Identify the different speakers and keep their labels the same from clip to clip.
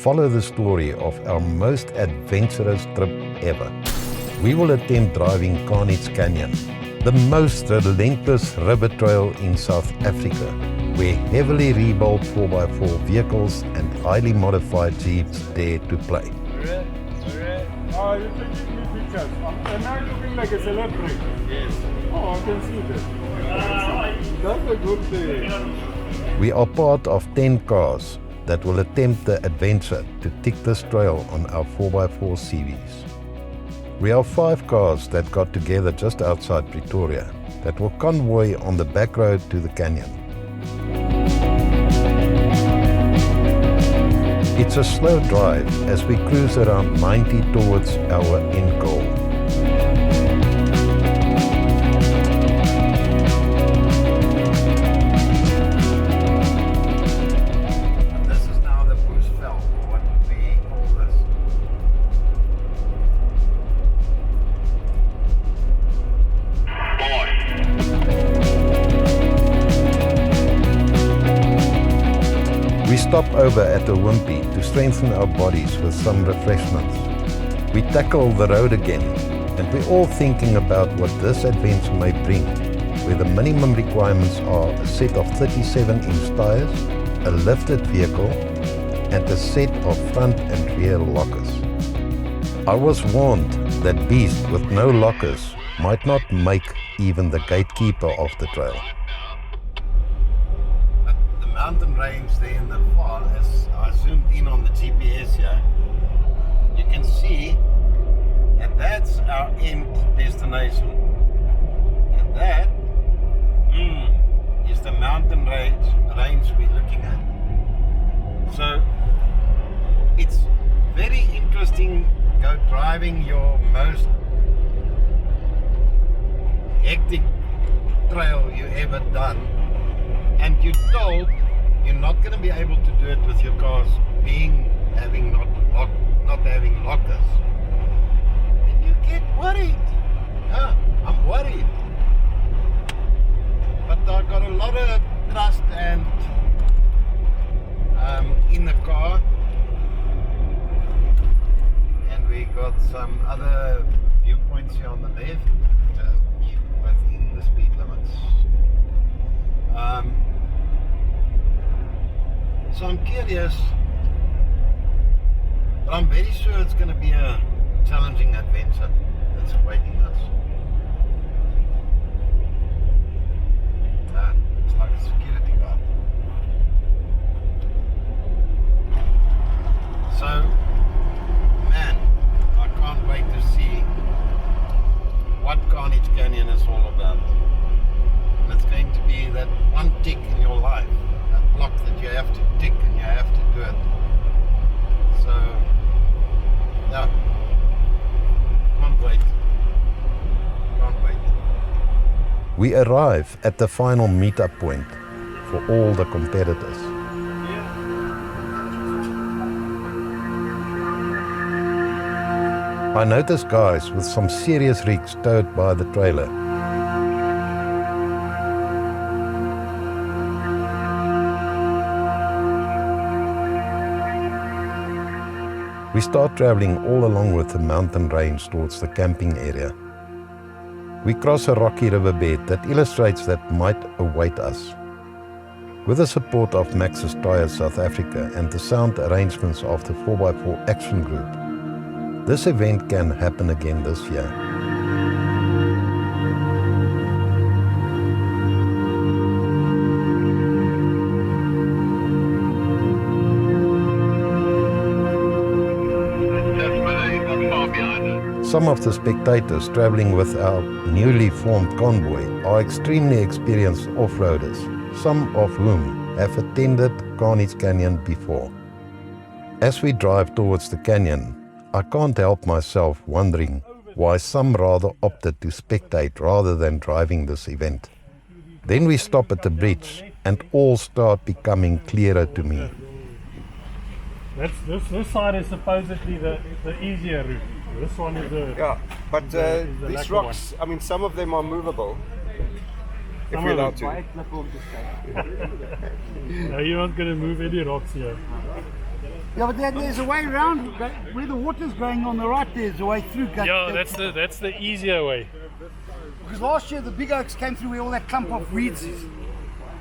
Speaker 1: follow the story of our most adventurous trip ever. We will attempt driving Carnage Canyon, the most relentless river trail in South Africa, where heavily rebuilt 4x4 vehicles and highly modified Jeeps dare to play.
Speaker 2: Oh, you're taking me pictures. Am I looking like a celebrity? Yes. Oh, I can see that. That's a good thing.
Speaker 1: We are part of 10 cars that will attempt the adventure to tick this trail on our 4x4 series. We are 5 cars that got together just outside Pretoria that will convoy on the back road to the canyon. It's a slow drive as we cruise around 90 towards our end goal. This is now the bush veld, what we call this. We stop over at the Wimpy to strengthen our bodies with some refreshments. We tackle the road again, and we're all thinking about what this adventure may bring, where the minimum requirements are a set of 37-inch tires, a lifted vehicle, and a set of front and rear lockers. I was warned that beasts with no lockers might not make even the gatekeeper of the trail. Mountain range there in the far, as I zoomed in on the GPS here, you can see that that's our end destination, and that is the mountain range we're looking at. So it's very interesting driving your most hectic trail you ever done, and you're told you're not going to be able to do it with your cars not having lockers. And you get worried. Yeah, I'm worried. But I got a lot of trust and in the car. And we got some other viewpoints here on the left. Just keep within the speed limits. So I'm curious, but I'm very sure it's going to be a challenging adventure that's awaiting us. It's like a security guard. So, man, I can't wait to see what Carnage Canyon is all about. And it's going to be that one tick in your life. Block that you have to tick and you have to do it. So, yeah, can't wait. We arrive at the final meetup point for all the competitors. I notice guys with some serious rigs towed by the trailer. We start traveling all along with the mountain range towards the camping area. We cross a rocky riverbed that illustrates that might await us. With the support of Max's Tires South Africa and the sound arrangements of the 4x4 Action Group, this event can happen again this year. Some of the spectators traveling with our newly formed convoy are extremely experienced off-roaders, some of whom have attended Carnage Canyon before. As we drive towards the canyon, I can't help myself wondering why some rather opted to spectate rather than driving this event. Then we stop at the bridge and all start becoming clearer to me.
Speaker 2: This side is supposedly the easier route. This one is the...
Speaker 3: Yeah, but these rocks, I mean, some of them are movable. If you're allowed to.
Speaker 2: No, you're not going to move any rocks here.
Speaker 4: Yeah, but there's a way around. Where the water's going on the right, there's a way through.
Speaker 5: Yeah, that's the easier way.
Speaker 4: Because last year the big oaks came through where all that clump of reeds is.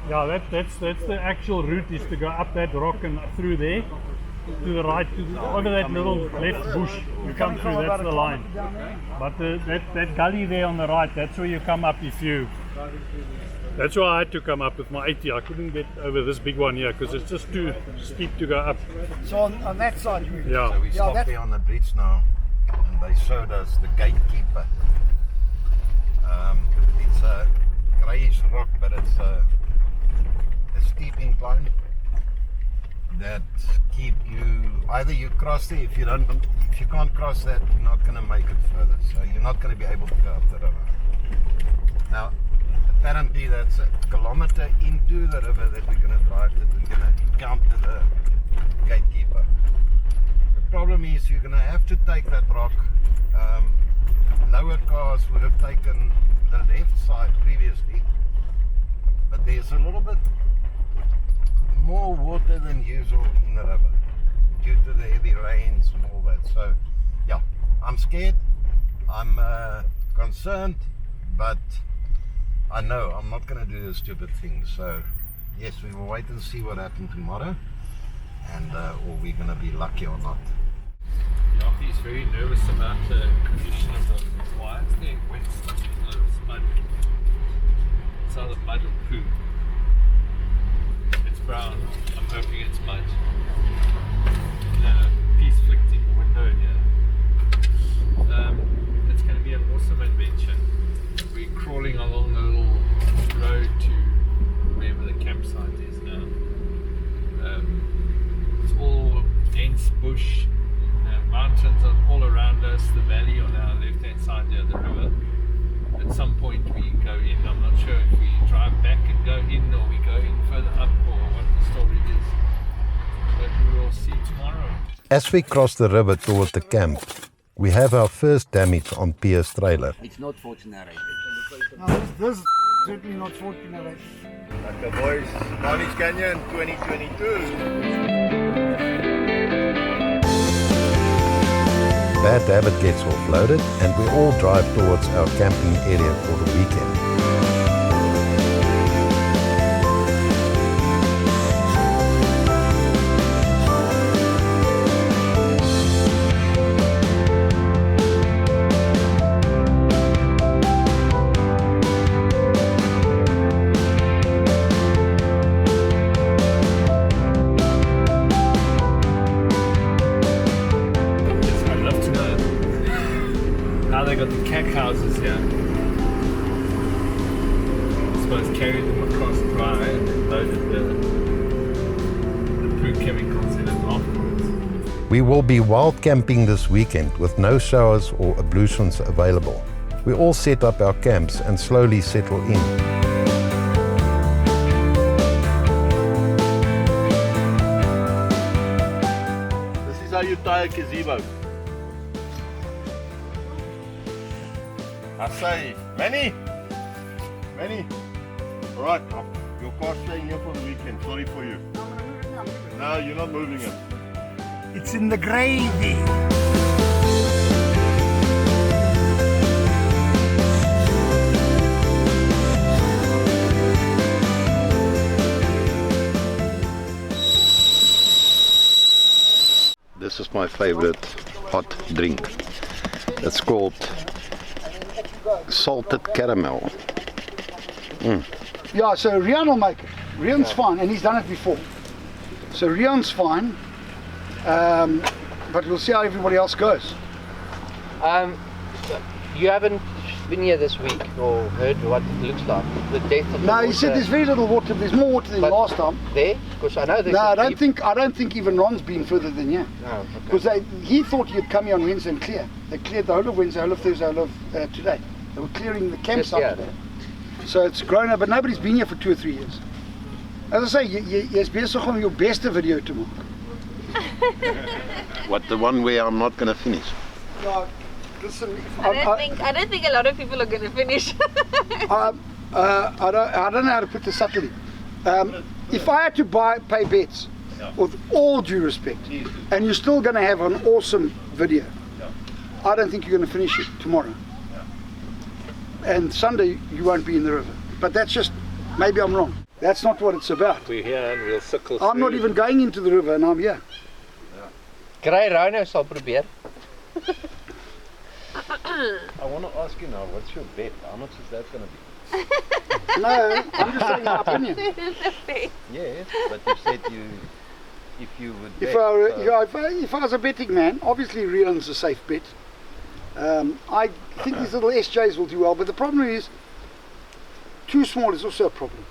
Speaker 5: Yeah, that's the actual route, is to go up that rock and through there, to the right, over that little left bush. You come through, that's the line. But that gully there on the right, that's where you come up if you... That's why I had to come up with my 80. I couldn't get over this big one here because it's just too steep to go up.
Speaker 4: So on that side you mean?
Speaker 5: Yeah.
Speaker 1: So we stopped there on the bridge now, and they showed us the gatekeeper. It's a greyish rock, but it's a steep incline that keep you, either you cross there, if you can't cross that, you're not going to make it further, so you're not going to be able to go up the river. Now apparently that's a kilometer into the river that we're going to drive, that we're going to encounter the gatekeeper. The problem is you're going to have to take that rock. Lower cars would have taken the left side previously, but there's a little bit more water than usual in the river due to the heavy rains and all that. So yeah, I'm scared, I'm concerned, but I know I'm not going to do the stupid thing. So yes, we will wait and see what happens tomorrow, and or we're going to be lucky or not.
Speaker 6: He's very nervous about the condition of the wires. They're wet stuff. It's mud. It's either mud or poo. It's brown. I'm hoping it's mud. Piece flicked in the window here. It's going to be an awesome adventure. We're crawling along the little road to wherever the campsite is now. It's all dense bush. Mountains are all around us, the valley on our left hand side there, the river. At some point we go in. I'm not sure if we drive back and go in, or we go in further up, or what the story is. But we will see tomorrow.
Speaker 1: As we cross the river toward the camp, we have our first damage on Pierre's trailer.
Speaker 7: It's not fortunate.
Speaker 4: No, this is certainly not fortunate.
Speaker 8: Okay boys, Carnage Canyon 2022.
Speaker 1: Bad Habit gets offloaded, and we all drive towards our camping area for the weekend.
Speaker 6: They got the cack houses here. I suppose carried them across dry and then loaded the poo chemicals in it afterwards.
Speaker 1: We will be wild camping this weekend with no showers or ablutions available. We all set up our camps and slowly settle in.
Speaker 8: This is how you tie a gazebo. I say, Manny! Alright, your car's staying here for the weekend. Sorry for you. No, you're not moving it.
Speaker 4: It's in the gravy.
Speaker 1: This is my favorite hot drink. It's called salted caramel.
Speaker 4: Yeah, so Rian will make it. Rian's fine, and he's done it before. So Rian's fine, but we'll see how everybody else goes.
Speaker 7: You haven't been here this week or heard what it looks like? The depth of the water?
Speaker 4: No, he said there's very little water. There's more water than last time.
Speaker 7: There? Because I know there's
Speaker 4: No, I don't think even Ron's been further than here.
Speaker 7: Oh,
Speaker 4: Because he thought he'd come here on Wednesday and clear. They cleared the whole of Wednesday, whole of Thursday, whole of today. They were clearing the campsite today. So it's grown up, but nobody's been here for 2 or 3 years. As I say, jy's besig om jou beste video te maak.
Speaker 1: What, the one where I'm not going to finish?
Speaker 4: Yeah, listen,
Speaker 9: I don't think a lot of people are going to finish.
Speaker 4: I don't know how to put this subtly. If I had to pay bets, with all due respect, and you're still going to have an awesome video. I don't think you're going to finish it tomorrow. And Sunday you won't be in the river. But that's just, maybe I'm wrong. That's not what it's about.
Speaker 6: We're here and we'll circle
Speaker 4: I'm not even going into the river and I'm here.
Speaker 7: Kry Rhino sal probeer.
Speaker 3: I want to ask you now, what's your bet? How much is that going to be?
Speaker 4: No, I'm just saying my opinion.
Speaker 3: Yes, but you said if you would bet.
Speaker 4: If I was a betting man, obviously Rion's a safe bet. I think these little SJs will do well, but the problem is too small is also a problem.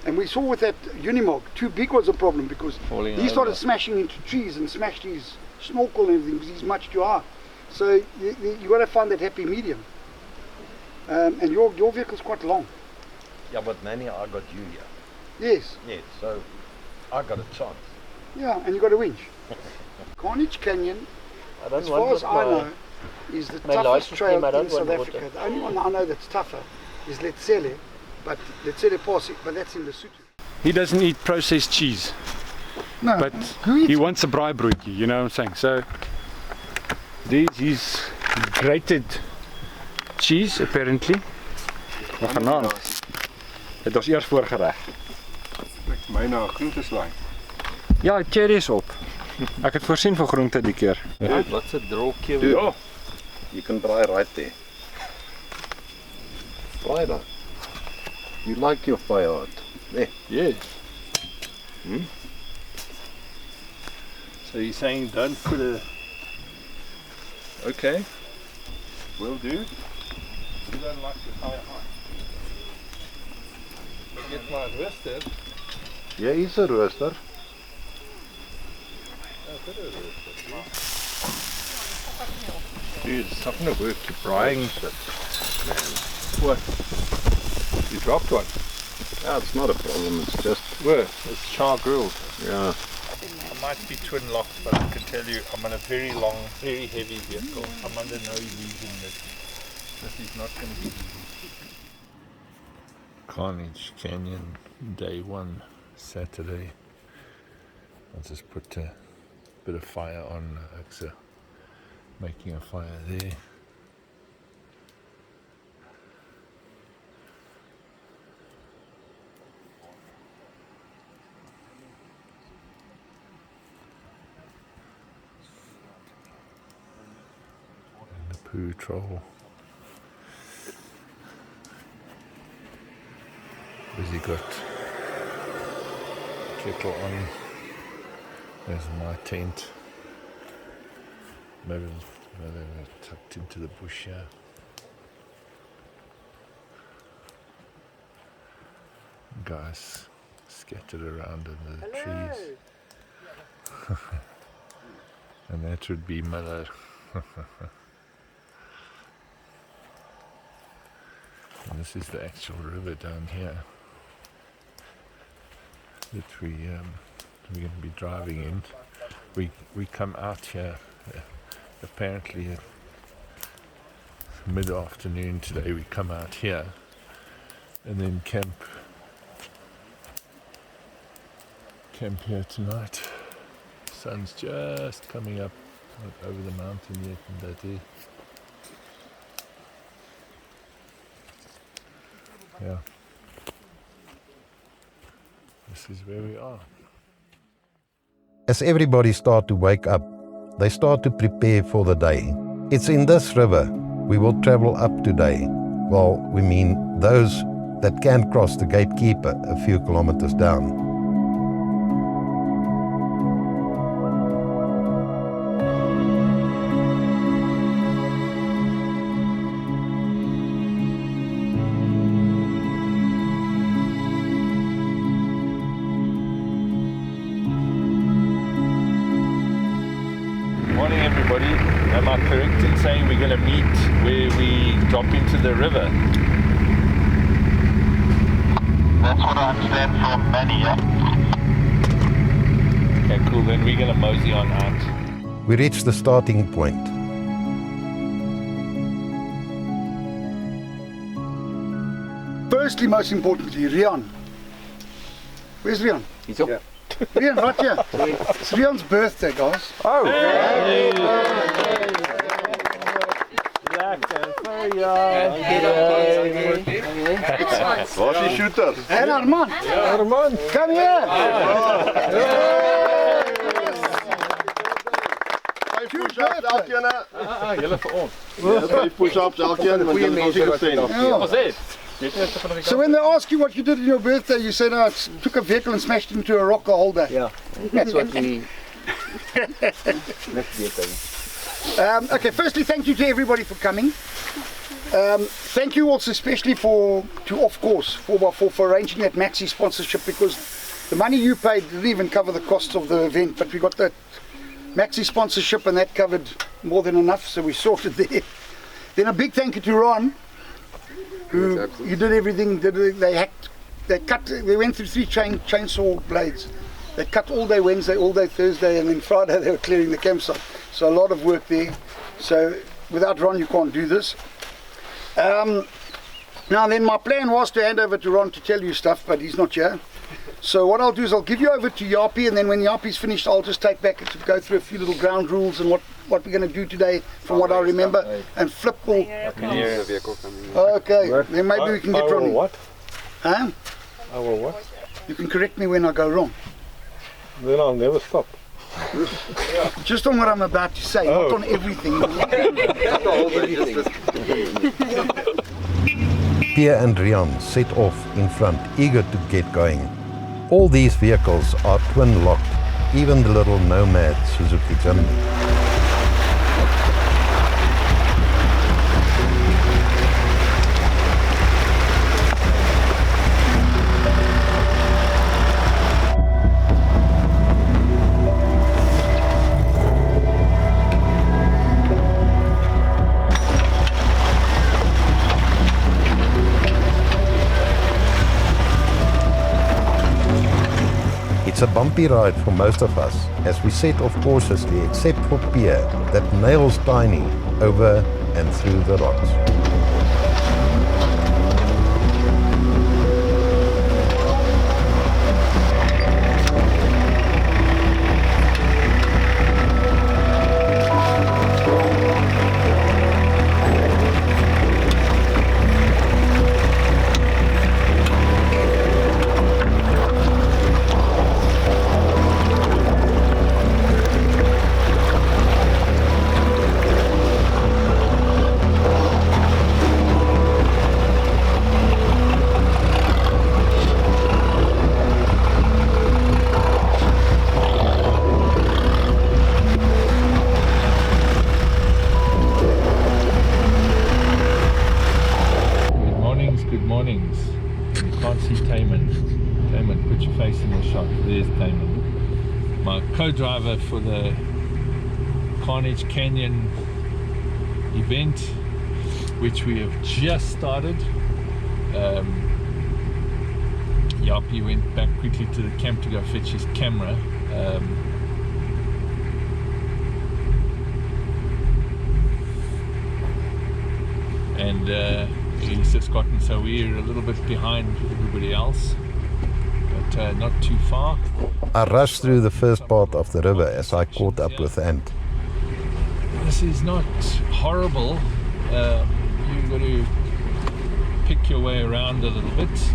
Speaker 4: And we saw with that Unimog, too big was a problem because he started smashing into trees and smashed his snorkel and everything because he's much too high. So you got to find that happy medium. And your vehicle's quite long.
Speaker 3: Yeah, but Manny, I got you here.
Speaker 4: Yes.
Speaker 3: Yes, so I got a chance.
Speaker 4: Yeah, and you got a winch. Carnage Canyon, as far as I know, is the toughest trail in South Africa. The only one I know that's tougher is Letsele, but Letsele Pass, but that's in Lesotho.
Speaker 2: He doesn't eat processed cheese,
Speaker 4: No,
Speaker 2: but he wants a braaibroodjie, you know what I'm saying? So these is grated cheese apparently. Maar vanaand het ons eers voorgereg.
Speaker 3: Ek my nou groenteslyn.
Speaker 2: Ja, cherries op. Ek het voorsien vir groente die keer.
Speaker 3: Ja, what's a drolkie?
Speaker 8: Oh, you can try right there. Try that. You like your fire hot? There.
Speaker 3: Yes. So you're saying don't put a... Okay. Will do. You don't like the fire hot. Get my rooster.
Speaker 8: Yeah, he's a rooster.
Speaker 3: Dude, it's not gonna work. You're frying it. What? You dropped one.
Speaker 8: Yeah, it's not a problem, it's just...
Speaker 3: Where? It's char grilled.
Speaker 8: Yeah.
Speaker 6: I might be twin locked, but I can tell you I'm on a very long, very heavy vehicle. I'm under no illusion that this is not going to be easy. Carnage Canyon, day 1, Saturday. I'll just put a bit of fire on Axa, making a fire there. And the poo troll. Busy got kettle on. There's my tent. Maybe they're tucked into the bush here. Guys scattered around in the trees. And that would be Mother. And this is the actual river down here that we're going to be driving in. We come out here apparently at mid-afternoon today. We come out here and then camp here tonight. Sun's just coming up, not over the mountain yet in Dati. Yeah. This is where we are.
Speaker 1: As everybody start to wake up, they start to prepare for the day. It's in this river we will travel up today. Well, we mean those that can cross the gatekeeper a few kilometers down.
Speaker 6: Morning everybody. Am I correct in saying we're going to meet where we drop into the river?
Speaker 10: That's what I understand from Manny, yeah?
Speaker 6: Okay, cool. Then we're going to mosey on out.
Speaker 1: We reach the starting point.
Speaker 4: Firstly, most importantly, Rian. Where's Rian?
Speaker 3: He's up.
Speaker 4: Yeah. Rian, right here. It's Rian's birthday, guys.
Speaker 2: Oh!
Speaker 8: Waar is die shooter?
Speaker 4: En Armand.
Speaker 2: Armand!
Speaker 4: Come here.
Speaker 8: Vijf push-ups elkeen.
Speaker 2: Julle vir ons.
Speaker 8: Vijf push-ups elkeen. Want julle is gesend.
Speaker 4: So when they ask you what you did on your birthday, you say, no, I took a vehicle and smashed it into a rock the whole day.
Speaker 7: Yeah, that's what we...
Speaker 4: Okay, firstly, thank you to everybody for coming. Thank you also especially for arranging that Maxi sponsorship, because the money you paid didn't even cover the costs of the event, but we got that Maxi sponsorship and that covered more than enough, so we sorted there. Then a big thank you to Ron, who you did everything. They went through 3 chainsaw blades. They cut all day Wednesday, all day Thursday, and then Friday they were clearing the campsite. So a lot of work there. So without Ron you can't do this. Now then, my plan was to hand over to Ron to tell you stuff, but he's not here. So what I'll do is I'll give you over to Yapi, and then when Yapi's finished I'll just take back to go through a few little ground rules and what we're going to do today from what I remember, and Flip will... Okay, then maybe we can get Ronnie.
Speaker 2: What?
Speaker 4: Huh?
Speaker 2: I will what?
Speaker 4: You can correct me when I go wrong.
Speaker 2: Then I'll never stop.
Speaker 4: Just on what I'm about to say, not on everything.
Speaker 1: Pierre and Rian set off in front, eager to get going. All these vehicles are twin-locked, even the little Nomad Suzuki Jimny. It's a bumpy ride for most of us as we set off cautiously, except for Pierre that nails Tiny over and through the rocks.
Speaker 6: Co-driver for the Carnage Canyon event, which we have just started. Yapi went back quickly to the camp to go fetch his camera. And he's just gotten, so we're a little bit behind everybody else, but not too far.
Speaker 1: I rushed through the first part of the river as I caught up with Ant.
Speaker 6: This is not horrible. You've got to pick your way around a little bit,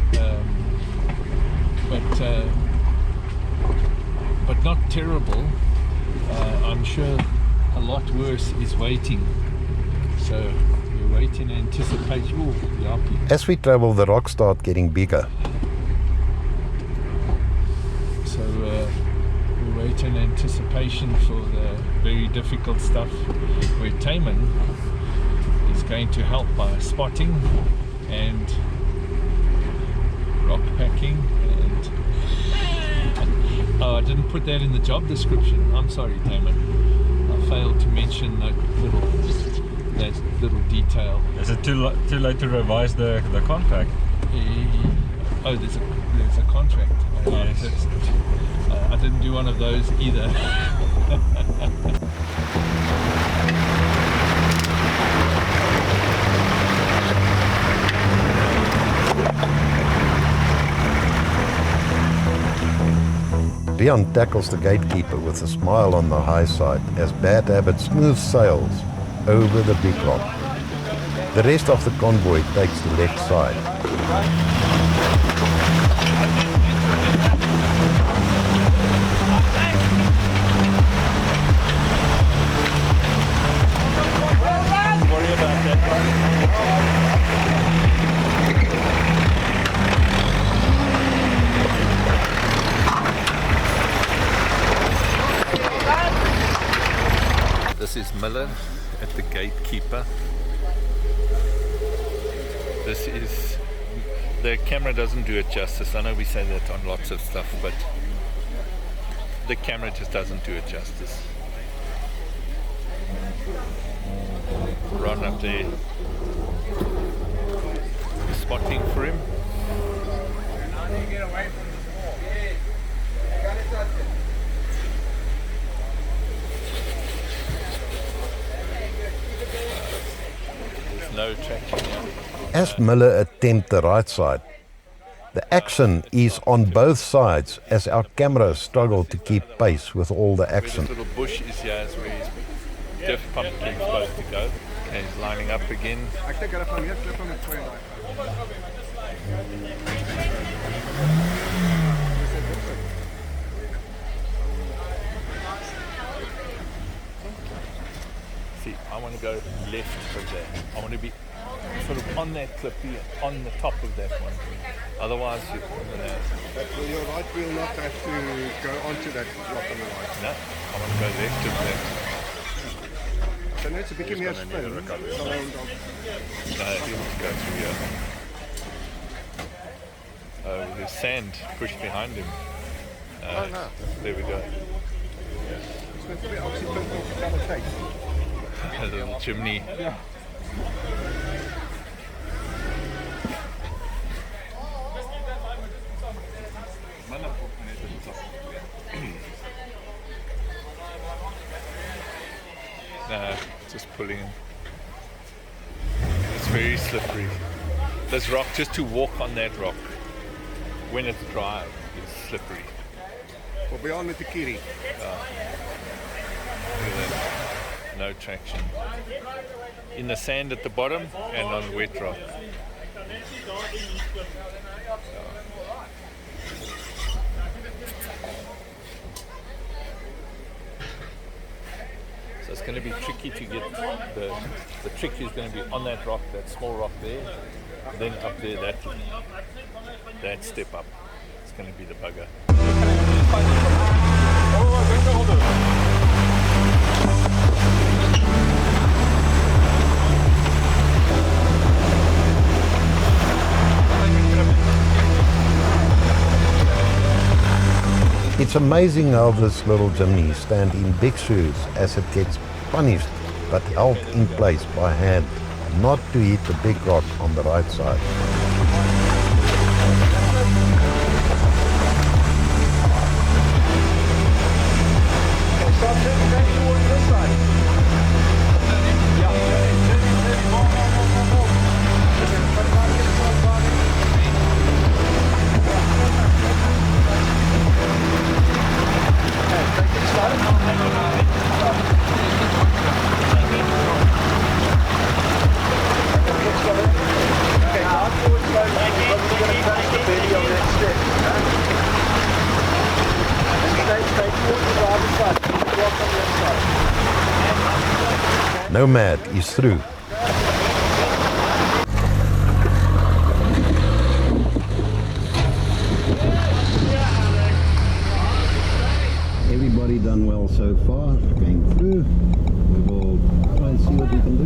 Speaker 6: but not terrible. I'm sure a lot worse is waiting. So we wait in anticipation.
Speaker 1: As we travel, the rocks start getting bigger.
Speaker 6: So we wait in anticipation for the very difficult stuff, where Taman is going to help by spotting and rock packing. And oh, I didn't put that in the job description. I'm sorry, Taman. I failed to mention that little detail.
Speaker 2: Is it too late to revise the contract?
Speaker 6: Oh, there's a contract.
Speaker 2: Yes.
Speaker 6: I didn't do one of those either.
Speaker 1: Dion tackles the gatekeeper with a smile on the high side as Bad Habit smooth sails over the big rock. The rest of the convoy takes the left side.
Speaker 6: This is Miller at the gatekeeper. This is, the camera doesn't do it justice. I know we say that on lots of stuff, but the camera just doesn't do it justice. Run up there, spotting for him. There's no traction here.
Speaker 1: As Miller attempts the right side, the action is on both sides as our cameras struggle to keep pace with all the action.
Speaker 6: Where this little bush is here is where his diff pumpkin's supposed to go. And he's lining up again. See, I want to go left of that. I want to be sort of on that cliff here, on the top of that one. Otherwise, you're going to...
Speaker 3: But your right will not have to go onto that rock on the right.
Speaker 6: No, I want to go left of that.
Speaker 3: So now it's a bit meer spin.
Speaker 6: No, he wants to go through here. Oh, there's sand pushed behind him.
Speaker 3: Oh no.
Speaker 6: There we go. A little chimney.
Speaker 3: Yeah.
Speaker 6: No, just pulling him. It's very slippery. This rock, just to walk on that rock when it's dry, is slippery.
Speaker 3: We'll be on with the kitty.
Speaker 6: Look at that. No traction. In the sand at the bottom and on wet rock. So it's going to be tricky to get the trick is going to be on that rock, that small rock there, then up there, that step up. It's going to be the bugger.
Speaker 1: It's amazing how this little Jimny stands in big shoes as it gets punished but held in place by hand not to hit the big rock on the right side. Nomad is through. Everybody done well so far, going through. We will try and see what we can do.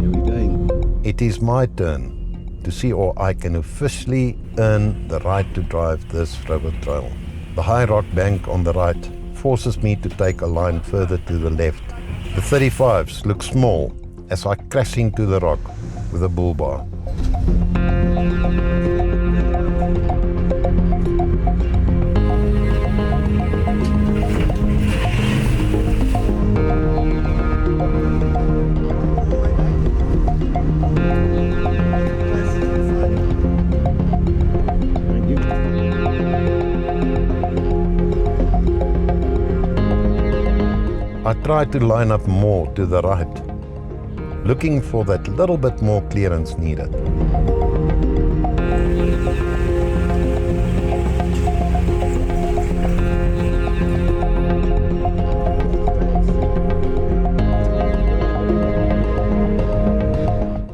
Speaker 1: Here we're going. It is my turn to see or I can officially earn the right to drive this river trail. The high rock bank on the right forces me to take a line further to the left. The 35s look small as I crash into the rock with a bull bar. try to line up more to the right, looking for that little bit more clearance needed.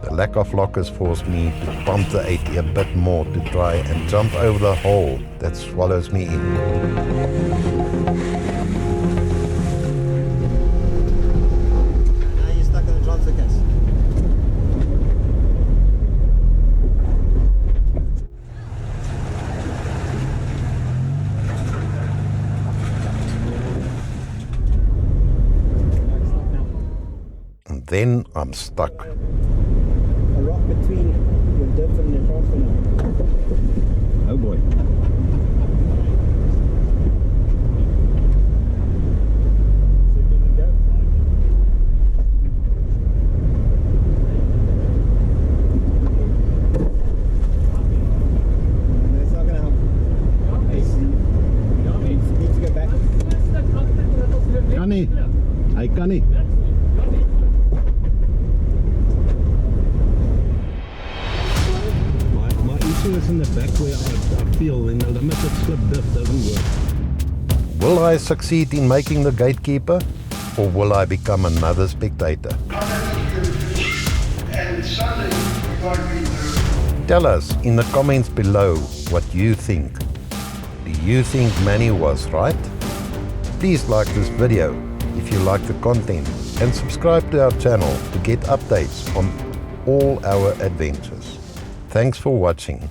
Speaker 1: The lack of lockers forced me to pump the 80 a bit more to try and jump over the hole that swallows me in. And then I'm stuck.
Speaker 11: A rock between your diff and your transfer.
Speaker 1: Oh boy.
Speaker 11: That's not gonna help. Need to go back.
Speaker 1: Connie! Hi Connie!
Speaker 12: My issue is in the back where I feel when the limited slip diff doesn't work.
Speaker 1: Will I succeed in making the gatekeeper, or will I become another spectator?
Speaker 4: And Sunday, we're going to be there.
Speaker 1: Tell us in the comments below what you think. Do you think Manny was right? Please like this video if you like the content and subscribe to our channel to get updates on all our adventures. Thanks for watching.